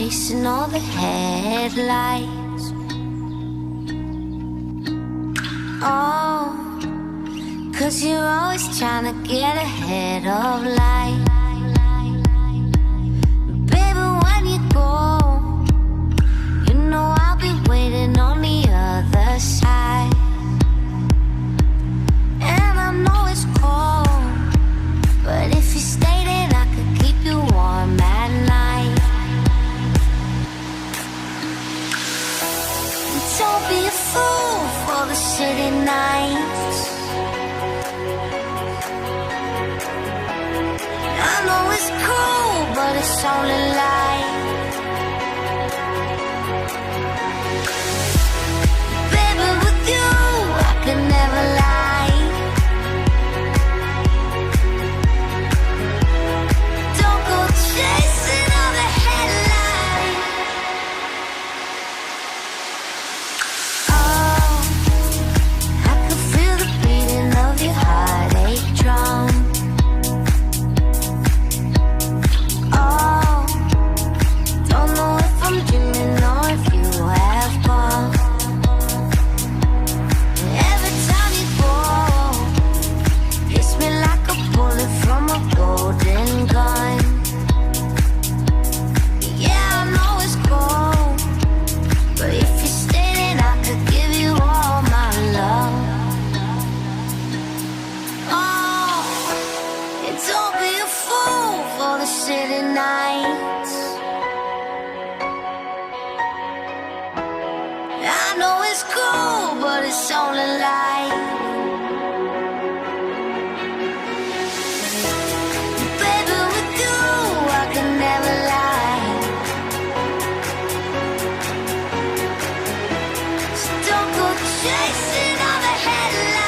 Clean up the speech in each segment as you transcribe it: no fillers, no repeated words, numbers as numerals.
chasing all the headlights. Oh, 'cause you're always trying to get ahead of life. Baby, when you go, you know I'll be waiting on the other side. And I know it's cold, but if you stay, then I could keep you warm at night. Don't be a fool for the city nights. I know it's cool, but it's only light. Baby, with you, I can never lie. Don't go chasing all the headlights. Oh, I can feel the beating of your heartache drum. Oh, don't know if I'm dreaming or if you have gone. Every time you go, hits me like a bullet from a golden gun. Yeah, I know it's cold, but if you stay, then I could give you all my love. Oh, and don't be a fool for the city nights. I know it's cool, but it's only light. Baby, with you, I can never lie. So don't go chasing all the headlights.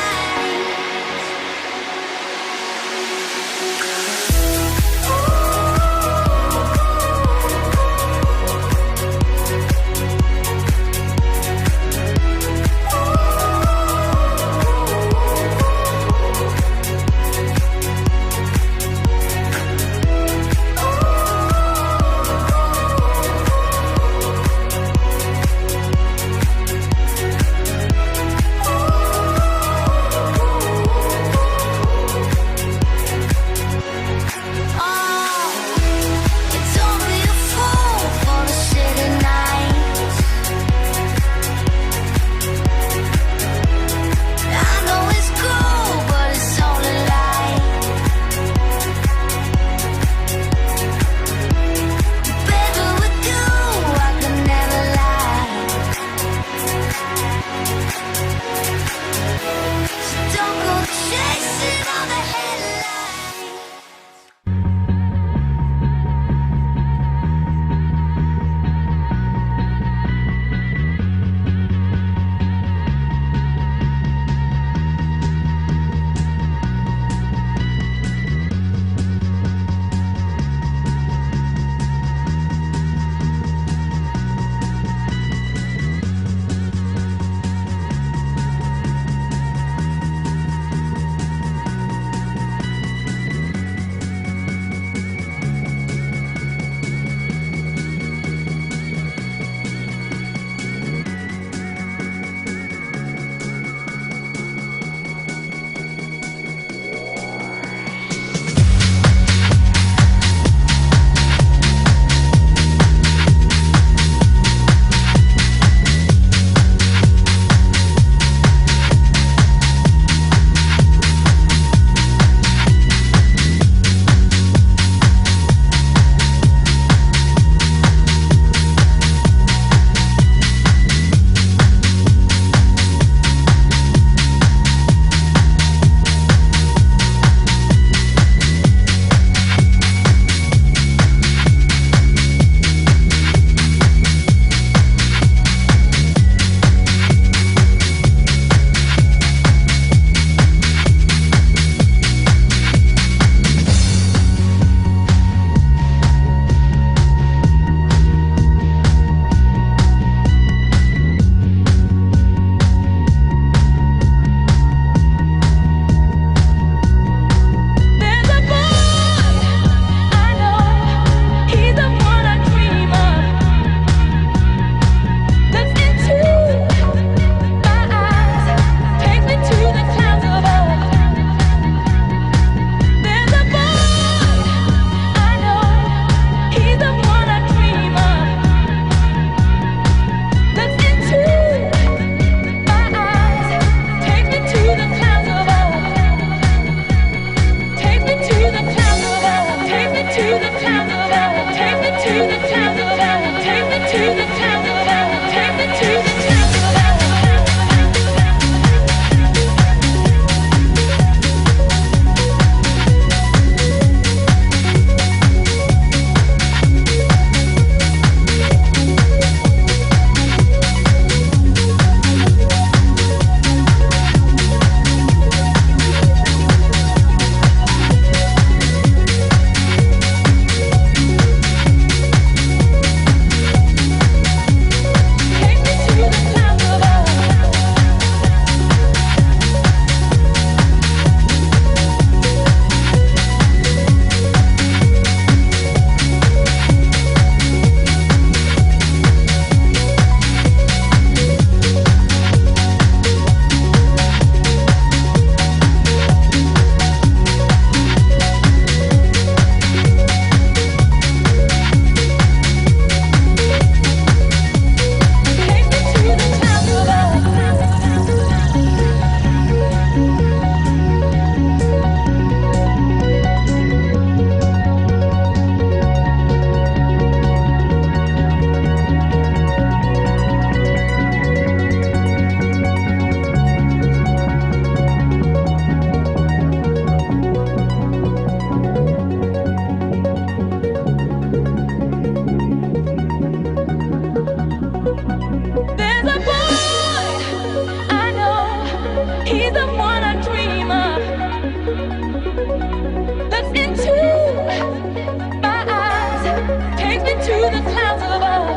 to the clouds above.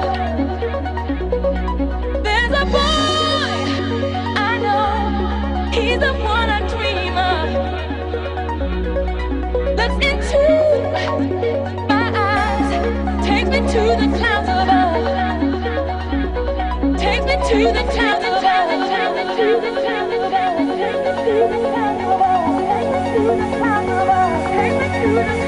There's a boy I know, he's the one I dream of. Looks into my eyes, takes me to the clouds above. Takes me to the clouds above. Takes me to the clouds above. Takes me to the clouds above. Take me to the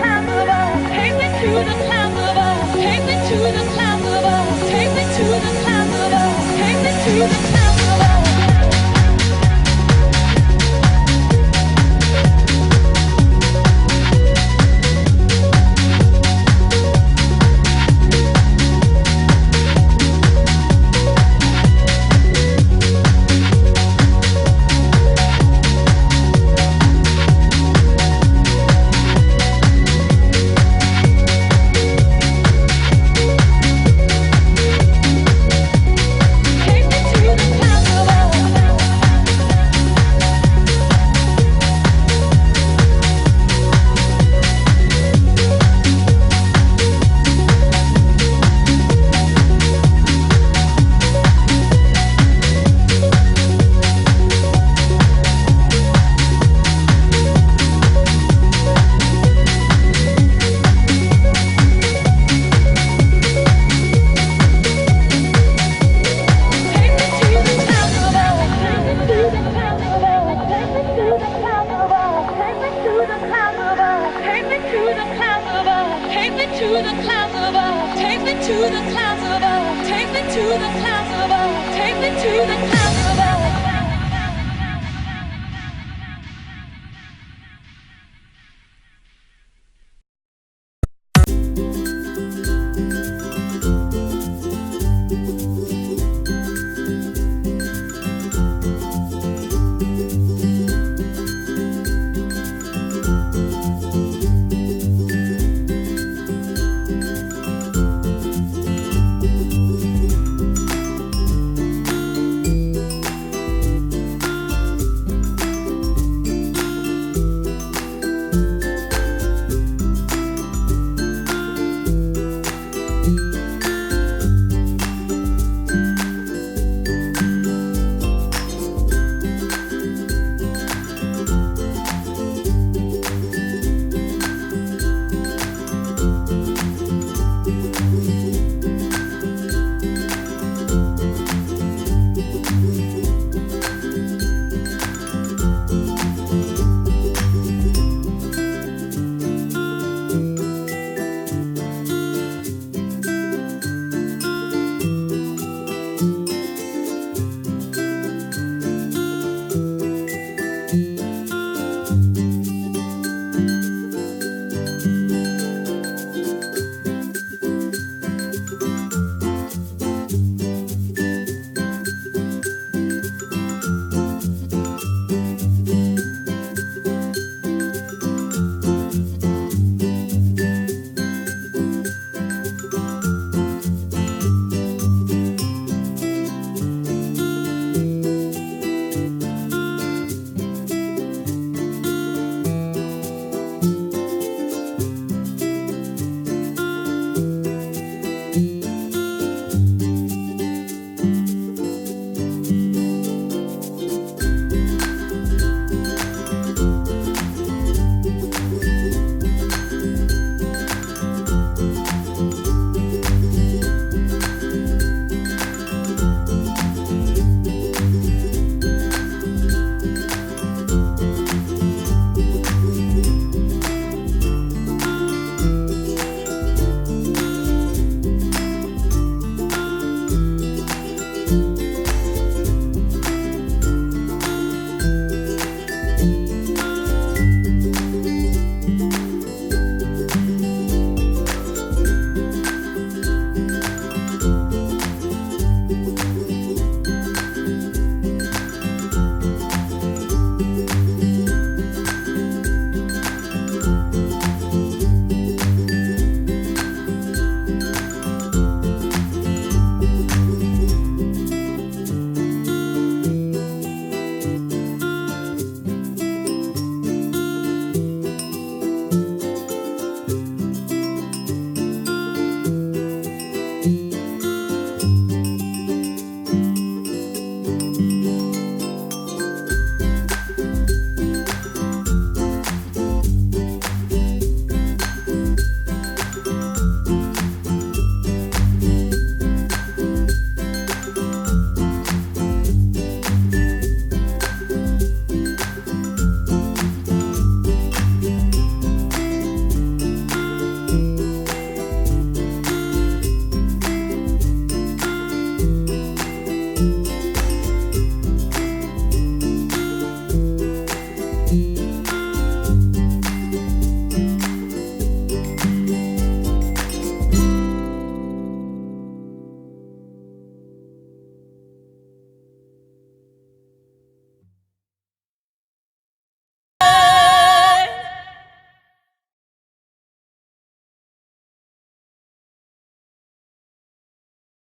clouds above. Take me to the clouds above. Take me to the clouds above. Take me to the clouds above. Take me to the clouds above. Take me to the clouds above. Take me to the clouds above. Take me to the clouds above.